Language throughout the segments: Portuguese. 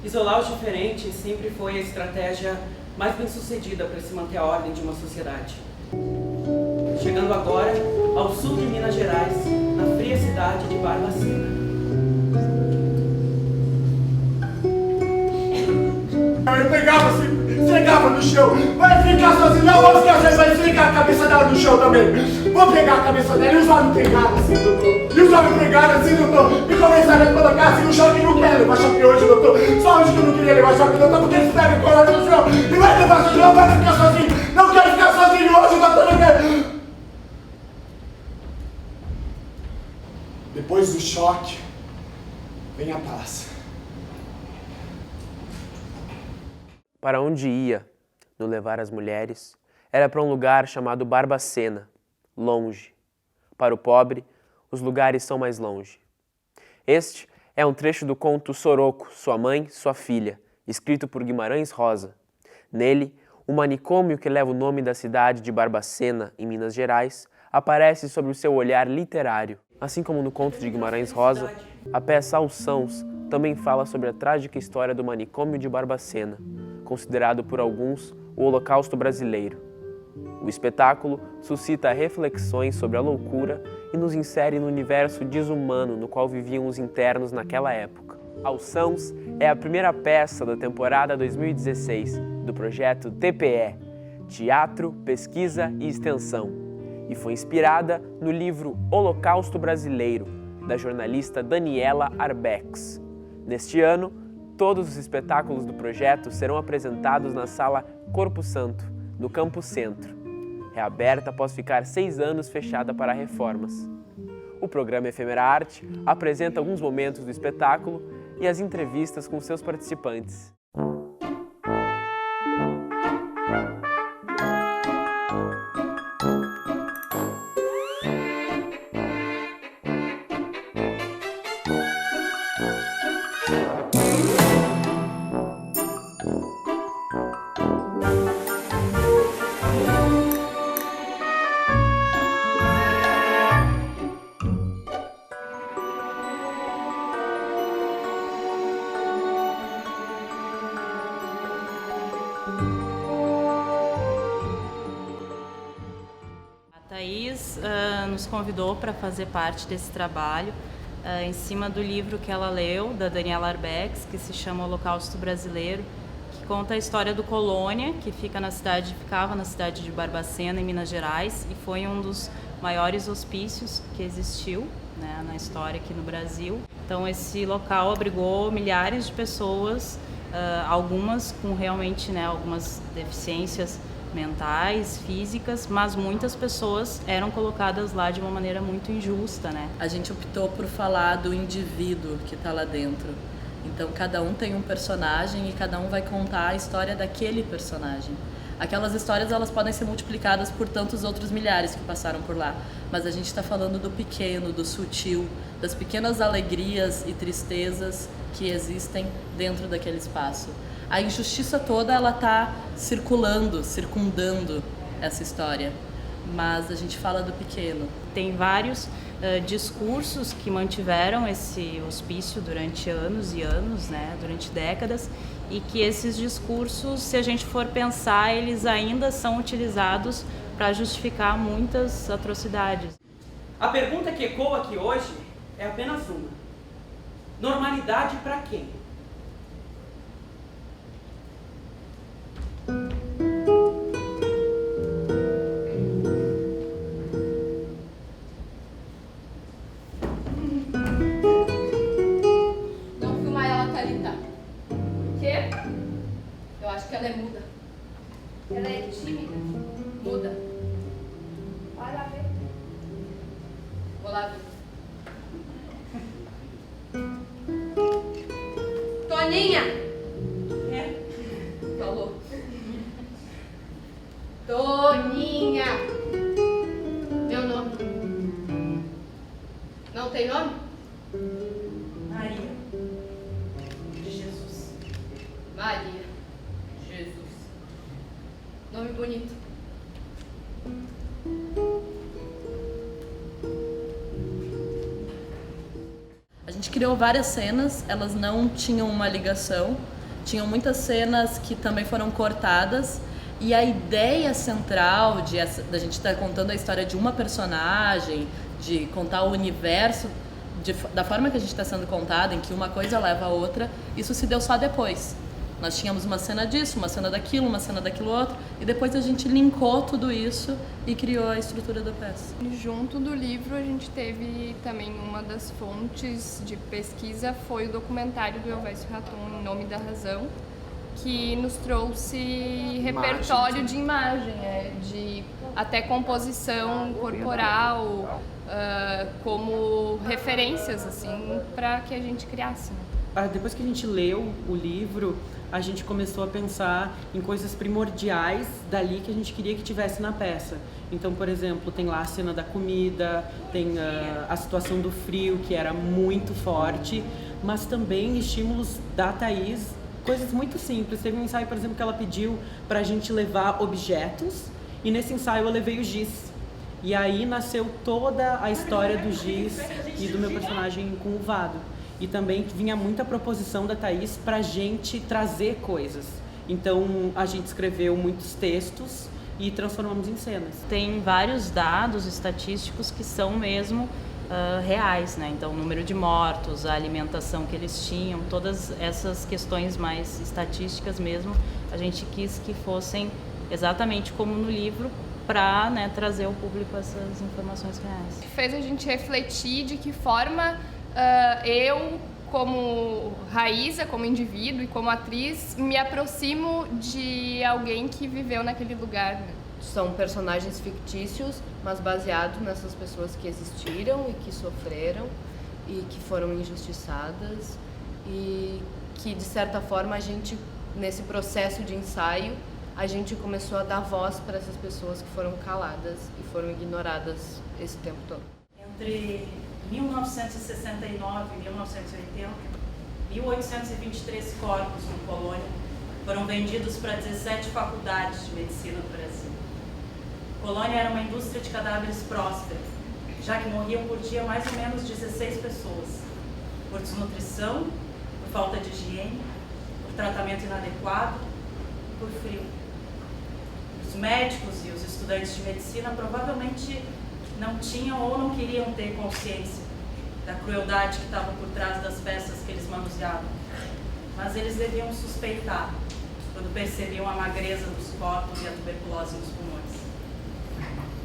Isolar os diferentes sempre foi a estratégia mais bem sucedida para se manter a ordem de uma sociedade. Chegando agora ao sul de Minas Gerais, na fria cidade de Barbacena. Eu pegava assim, cegava no chão. Vai ficar sozinho, não, vou ficar sozinho, vai esfregar a cabeça dela no chão também. Vou pegar a cabeça dela e os olhos pegados assim, doutor. E os olhos pegados assim, doutor. E começaram a colocar assim no chão que não quer levar choque hoje, doutor. Só hoje que eu não queria levar choque, doutor, porque eles pegam e colocam no chão. E vai levar sozinho, não vai ficar sozinho. Não quero ficar sozinho hoje, doutor, não quero. Depois do choque, vem a paz. Para onde ia, no levar as mulheres, era para um lugar chamado Barbacena, longe. Para o pobre, os lugares são mais longe. Este é um trecho do conto Soroco, Sua Mãe, Sua Filha, escrito por Guimarães Rosa. Nele, o manicômio que leva o nome da cidade de Barbacena, em Minas Gerais, aparece sob o seu olhar literário. Assim como no conto de Guimarães Rosa, a peça Aos Sãos também fala sobre a trágica história do manicômio de Barbacena, considerado por alguns o Holocausto brasileiro. O espetáculo suscita reflexões sobre a loucura e nos insere no universo desumano no qual viviam os internos naquela época. Aos Sãos é a primeira peça da temporada 2016 do projeto TPE, Teatro, Pesquisa e Extensão, e foi inspirada no livro Holocausto Brasileiro, da jornalista Daniela Arbex. Neste ano, todos os espetáculos do projeto serão apresentados na Sala Corpo Santo, no Campo Centro, reaberta após ficar 6 anos fechada para reformas. O programa Efêmera Arte apresenta alguns momentos do espetáculo e as entrevistas com seus participantes. Thaís nos convidou para fazer parte desse trabalho em cima do livro que ela leu, da Daniela Arbex, que se chama Holocausto Brasileiro, que conta a história do Colônia, que ficava na cidade de Barbacena, em Minas Gerais, e foi um dos maiores hospícios que existiu, né, na história aqui no Brasil. Então esse local abrigou milhares de pessoas, algumas com realmente, né, algumas deficiências mentais, físicas, mas muitas pessoas eram colocadas lá de uma maneira muito injusta, né? A gente optou por falar do indivíduo que está lá dentro. Então cada um tem um personagem e cada um vai contar a história daquele personagem. Aquelas histórias, elas podem ser multiplicadas por tantos outros milhares que passaram por lá, mas a gente está falando do pequeno, do sutil, das pequenas alegrias e tristezas que existem dentro daquele espaço. A injustiça toda, ela está circundando essa história, mas a gente fala do pequeno. Tem vários discursos que mantiveram esse hospício durante anos e anos, né, durante décadas, e que esses discursos, se a gente for pensar, eles ainda são utilizados para justificar muitas atrocidades. A pergunta que ecoa aqui hoje é apenas uma. Normalidade para quem? Não filma ela, Thalita. Quê? Eu acho que ela é muda. Ela é tímida. Muda. Vai lá ver. Vou lá ver. Toninha! É? Falou. Toninha! Meu nome. Não tem nome? Maria de Jesus. Maria. Jesus. Nome bonito. A gente criou várias cenas, elas não tinham uma ligação, tinham muitas cenas que também foram cortadas, e a ideia central da gente estar contando a história de uma personagem, de contar o universo da forma que a gente está sendo contada, em que uma coisa leva a outra, isso se deu só depois. Nós tínhamos uma cena disso, uma cena daquilo outro, e depois a gente linkou tudo isso e criou a estrutura da peça. Junto do livro, a gente teve também uma das fontes de pesquisa, foi o documentário do Elvésio Raton, Em Nome da Razão, que nos trouxe repertório de imagem, de até composição corporal, como referências, assim, para que a gente criasse. Depois que a gente leu o livro, a gente começou a pensar em coisas primordiais dali que a gente queria que tivesse na peça. Então, por exemplo, tem lá a cena da comida, tem a situação do frio, que era muito forte, mas também estímulos da Thaís, coisas muito simples. Teve um ensaio, por exemplo, que ela pediu pra gente levar objetos, e nesse ensaio eu levei o giz. E aí nasceu toda a história do giz e do meu personagem com o Vado. E também vinha muita proposição da Thaís pra gente trazer coisas. Então a gente escreveu muitos textos e transformamos em cenas. Tem vários dados estatísticos que são mesmo reais, né? Então o número de mortos, a alimentação que eles tinham, todas essas questões mais estatísticas mesmo, a gente quis que fossem exatamente como no livro, para, né, trazer ao público essas informações reais. Fez a gente refletir de que forma eu, como Raíza, como indivíduo e como atriz, me aproximo de alguém que viveu naquele lugar. São personagens fictícios, mas baseados nessas pessoas que existiram e que sofreram e que foram injustiçadas, e que, de certa forma, a gente, nesse processo de ensaio, a gente começou a dar voz para essas pessoas que foram caladas e foram ignoradas esse tempo todo. Entre 1969 e 1980, 1.823 corpos no Colônia foram vendidos para 17 faculdades de medicina do Brasil. Colônia era uma indústria de cadáveres próspera, já que morriam por dia mais ou menos 16 pessoas, por desnutrição, por falta de higiene, por tratamento inadequado, por frio. Os médicos e os estudantes de medicina provavelmente não tinham ou não queriam ter consciência da crueldade que estava por trás das peças que eles manuseavam. Mas eles deviam suspeitar quando percebiam a magreza dos corpos e a tuberculose nos pulmões.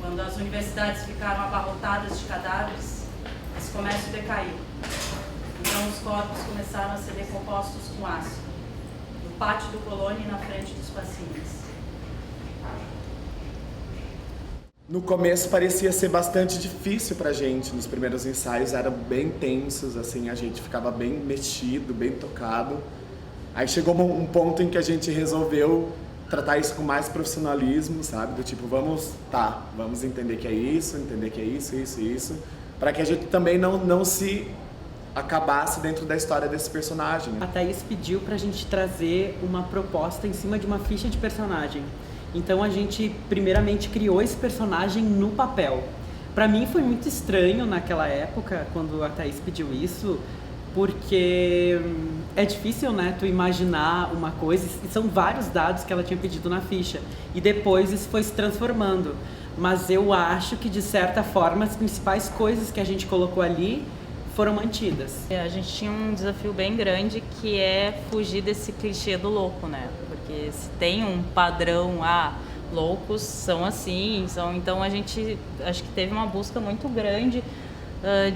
Quando as universidades ficaram abarrotadas de cadáveres, esse comércio decaiu. Então os corpos começaram a ser decompostos com ácido, no pátio do Colônia e na frente dos pacientes. No começo parecia ser bastante difícil pra gente, nos primeiros ensaios eram bem tensos, assim, a gente ficava bem mexido, bem tocado. Aí chegou um ponto em que a gente resolveu tratar isso com mais profissionalismo, sabe? Do tipo, vamos entender que é isso, isso, para que a gente também não se acabasse dentro da história desse personagem. A Thaís pediu pra gente trazer uma proposta em cima de uma ficha de personagem. Então a gente primeiramente criou esse personagem no papel. Pra mim foi muito estranho naquela época, quando a Thaís pediu isso, porque é difícil, né, tu imaginar uma coisa, e são vários dados que ela tinha pedido na ficha, e depois isso foi se transformando. Mas eu acho que, de certa forma, as principais coisas que a gente colocou ali foram mantidas. A gente tinha um desafio bem grande, que é fugir desse clichê do louco, né? Porque se tem um padrão, loucos são assim, então a gente acho que teve uma busca muito grande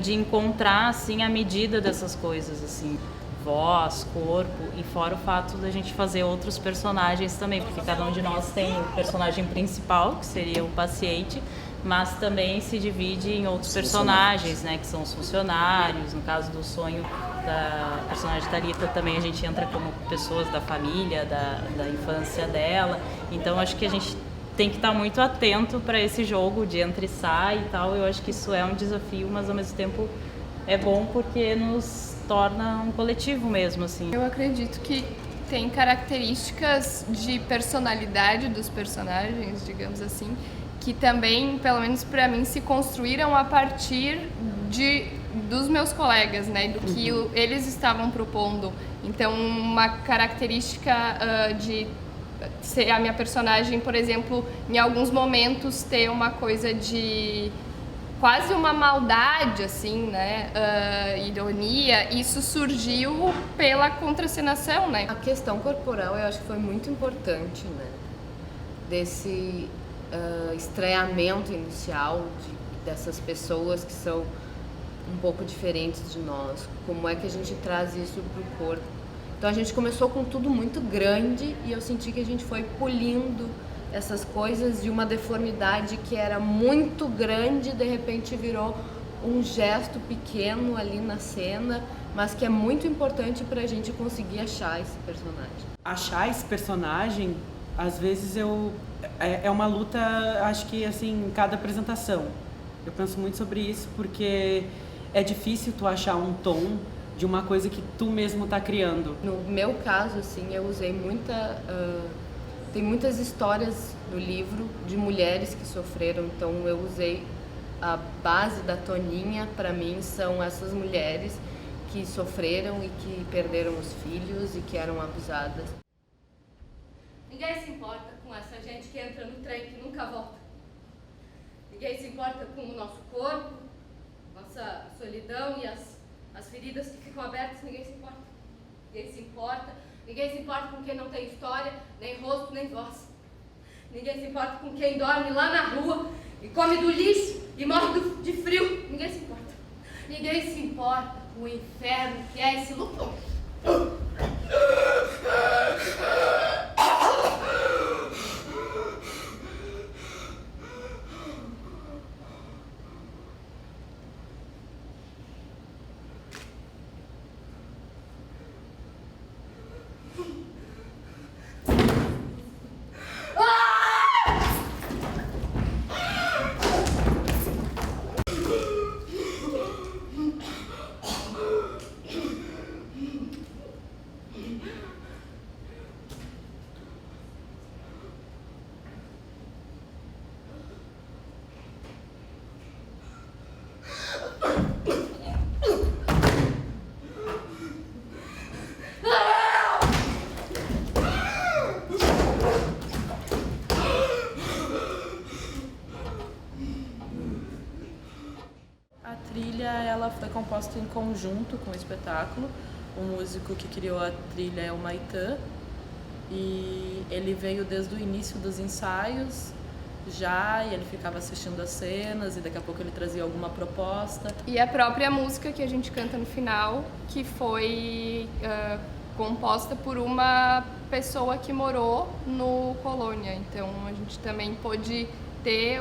de encontrar assim a medida dessas coisas, assim, voz, corpo, e fora o fato da gente fazer outros personagens também, porque cada um de nós tem o personagem principal, que seria o paciente, mas também se divide em outros personagens, né, que são os funcionários. No caso do sonho da personagem Thalita, também a gente entra como pessoas da família, da infância dela. Então acho que a gente tem que estar muito atento para esse jogo de entra e sai e tal. Eu acho que isso é um desafio, mas ao mesmo tempo é bom porque nos torna um coletivo mesmo, assim. Eu acredito que tem características de personalidade dos personagens, digamos assim, que também, pelo menos para mim, se construíram a partir de dos meus colegas, né, do que eles estavam propondo. Então, uma característica de ser a minha personagem, por exemplo, em alguns momentos ter uma coisa de quase uma maldade, assim, né, ironia, isso surgiu pela contracenação, né. A questão corporal eu acho que foi muito importante, né, desse estranhamento inicial dessas pessoas que são um pouco diferentes de nós. Como é que a gente traz isso pro corpo? Então a gente começou com tudo muito grande e eu senti que a gente foi polindo essas coisas de uma deformidade que era muito grande, de repente virou um gesto pequeno ali na cena, mas que é muito importante pra gente conseguir achar esse personagem. Achar esse personagem, às vezes é uma luta, acho que assim, em cada apresentação. Eu penso muito sobre isso porque é difícil tu achar um tom de uma coisa que tu mesmo tá criando. No meu caso, assim, eu usei tem muitas histórias no livro de mulheres que sofreram, então eu usei a base da Toninha, para mim, são essas mulheres que sofreram e que perderam os filhos e que eram abusadas. Ninguém se importa com essa gente que entra no trem que nunca volta. Ninguém se importa com o nosso corpo, nossa solidão e as feridas que ficam abertas. Ninguém se importa. Ninguém se importa. Ninguém se importa com quem não tem história, nem rosto, nem voz. Ninguém se importa com quem dorme lá na rua e come do lixo e morre de frio. Ninguém se importa. Ninguém se importa com o inferno que é esse luto. A trilha ela foi composta em conjunto com o espetáculo. O músico que criou a trilha é o Maitã e ele veio desde o início dos ensaios e ele ficava assistindo as cenas e daqui a pouco ele trazia alguma proposta. E a própria música que a gente canta no final, que foi composta por uma pessoa que morou no Colônia. Então a gente também pôde ter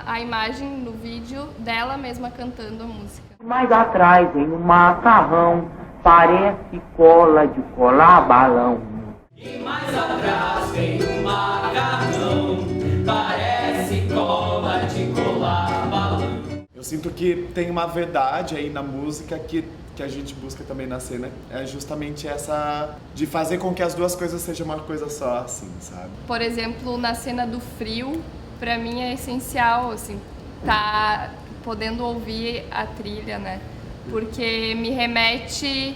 a imagem no vídeo dela mesma cantando a música. Mais atrás em um macarrão, parece cola de colar balão. E mais atrás tem um macarrão, parece cola de colar balão. Eu sinto que tem uma verdade aí na música que a gente busca também na cena, é justamente essa de fazer com que as duas coisas sejam uma coisa só, assim, sabe? Por exemplo, na cena do frio, pra mim é essencial, assim, tá podendo ouvir a trilha, né? Porque me remete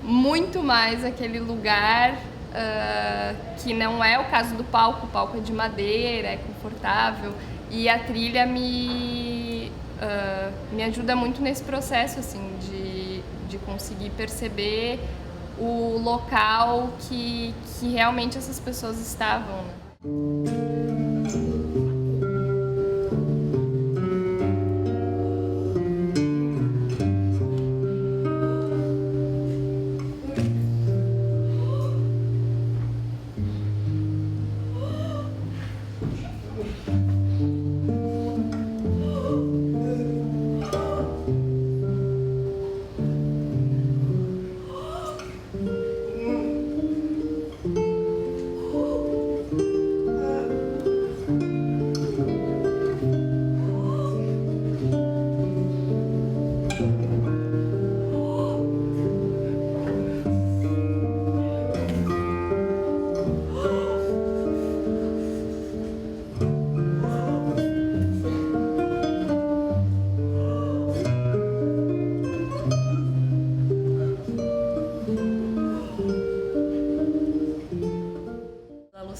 muito mais àquele lugar que não é o caso do palco. O palco é de madeira, é confortável, e a trilha me ajuda muito nesse processo, assim, de conseguir perceber o local que realmente essas pessoas estavam, né?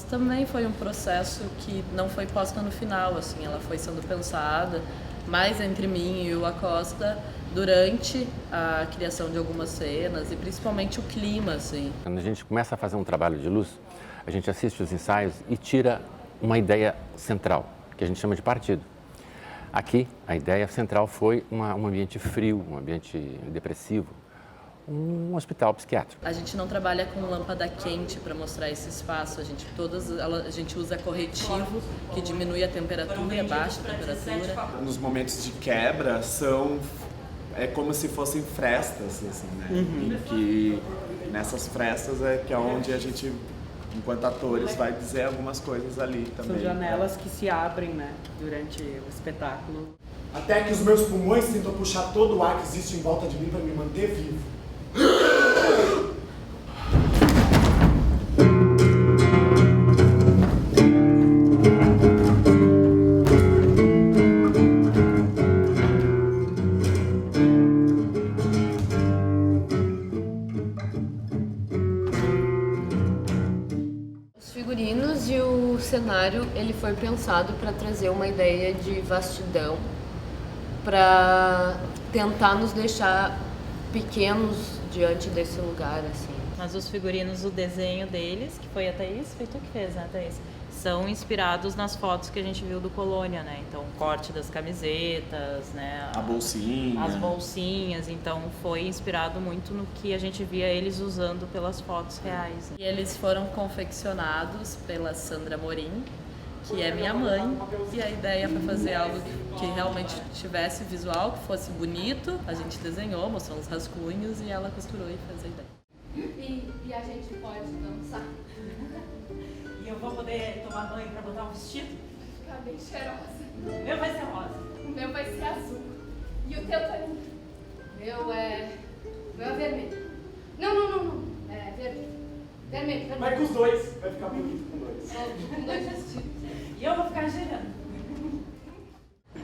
também foi um processo que não foi posta no final, assim, ela foi sendo pensada mais entre mim e o Acosta durante a criação de algumas cenas e principalmente o clima, assim. Quando a gente começa a fazer um trabalho de luz, a gente assiste os ensaios e tira uma ideia central, que a gente chama de partido. Aqui, a ideia central foi um ambiente frio, um ambiente depressivo, um hospital psiquiátrico. A gente não trabalha com lâmpada quente para mostrar esse espaço, a gente usa corretivo que diminui a temperatura e abaixa a temperatura. Nos momentos de quebra é como se fossem frestas, assim, né? E que nessas frestas que é onde a gente, enquanto atores, vai dizer algumas coisas ali também. São janelas que se abrem, né, durante o espetáculo. Até que os meus pulmões tentam puxar todo o ar que existe em volta de mim para me manter vivo. Os figurinos e o cenário, ele foi pensado para trazer uma ideia de vastidão, para tentar nos deixar pequenos diante desse lugar, assim. Mas os figurinos, o desenho deles, que foi a Thaís, foi tu que fez, né, Thaís? São inspirados nas fotos que a gente viu do Colônia, né? Então, o corte das camisetas, né? A bolsinha. As bolsinhas, então foi inspirado muito no que a gente via eles usando pelas fotos reais. E eles foram confeccionados pela Sandra Morim, que é minha mãe, e a ideia foi fazer algo que realmente tivesse visual, que fosse bonito. A gente desenhou, mostrou uns rascunhos e ela costurou e fez a ideia. E a gente pode dançar. E eu vou poder tomar banho pra botar um vestido? Ficar bem cheirosa. O meu vai ser rosa. O meu vai ser azul. E o teu também. O meu é vermelho. Não. É vermelho. Vermelho. Vai com os dois. Vai ficar bonito com dois. Com dois vestidos. E eu vou ficar girando.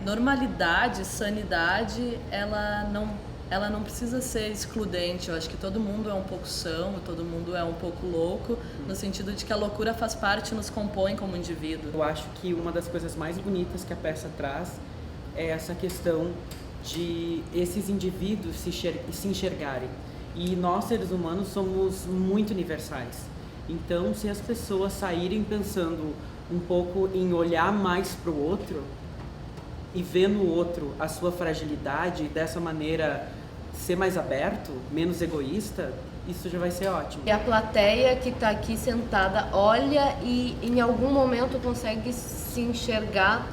Normalidade, sanidade, ela não precisa ser excludente. Eu acho que todo mundo é um pouco são, todo mundo é um pouco louco, no sentido de que a loucura faz parte e nos compõe como indivíduo. Eu acho que uma das coisas mais bonitas que a peça traz é essa questão de esses indivíduos se enxergarem. E nós, seres humanos, somos muito universais. Então, se as pessoas saírem pensando um pouco em olhar mais para o outro e ver no outro a sua fragilidade e dessa maneira ser mais aberto, menos egoísta, isso já vai ser ótimo. E a plateia que está aqui sentada olha e em algum momento consegue se enxergar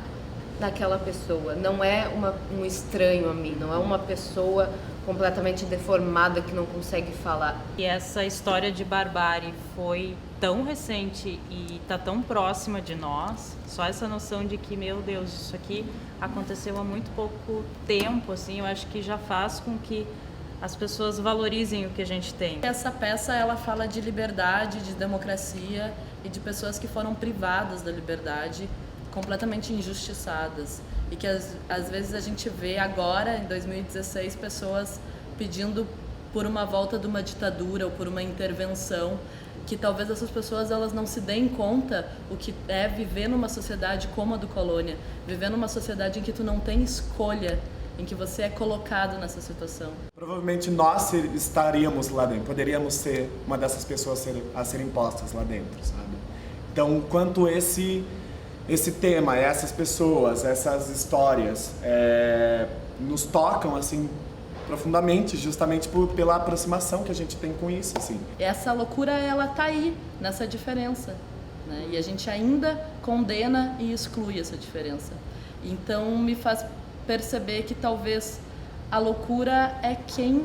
naquela pessoa. Não é um estranho a mim, não é uma pessoa completamente deformada que não consegue falar. E essa história de barbárie foi tão recente e está tão próxima de nós, só essa noção de que, meu Deus, isso aqui aconteceu há muito pouco tempo, assim, eu acho que já faz com que as pessoas valorizem o que a gente tem. Essa peça, ela fala de liberdade, de democracia e de pessoas que foram privadas da liberdade, completamente injustiçadas. E que às vezes a gente vê agora, em 2016, pessoas pedindo por uma volta de uma ditadura ou por uma intervenção, que talvez essas pessoas elas não se deem conta o que é viver numa sociedade como a do Colônia, viver numa sociedade em que tu não tem escolha, em que você é colocado nessa situação. Provavelmente nós estaríamos lá dentro, poderíamos ser uma dessas pessoas a serem postas lá dentro, sabe? Então, quanto esse tema, essas pessoas, essas histórias nos tocam assim profundamente, justamente pela aproximação que a gente tem com isso, assim. Essa loucura, ela tá aí, nessa diferença, né? E a gente ainda condena e exclui essa diferença. Então, me faz perceber que talvez a loucura é quem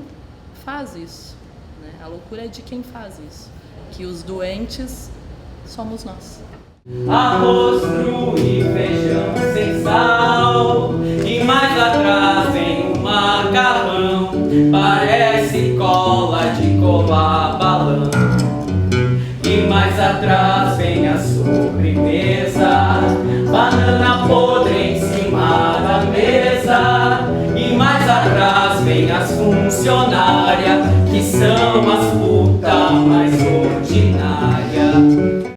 faz isso, né? A loucura é de quem faz isso. Que os doentes somos nós. Arroz cru e feijão sem sal, e mais atrás vem um macarrão, parece cola de colar balão. E mais atrás vem a sobremesa, banana podre em cima da mesa. E mais atrás vem as funcionárias, que são as putas mais ordinárias.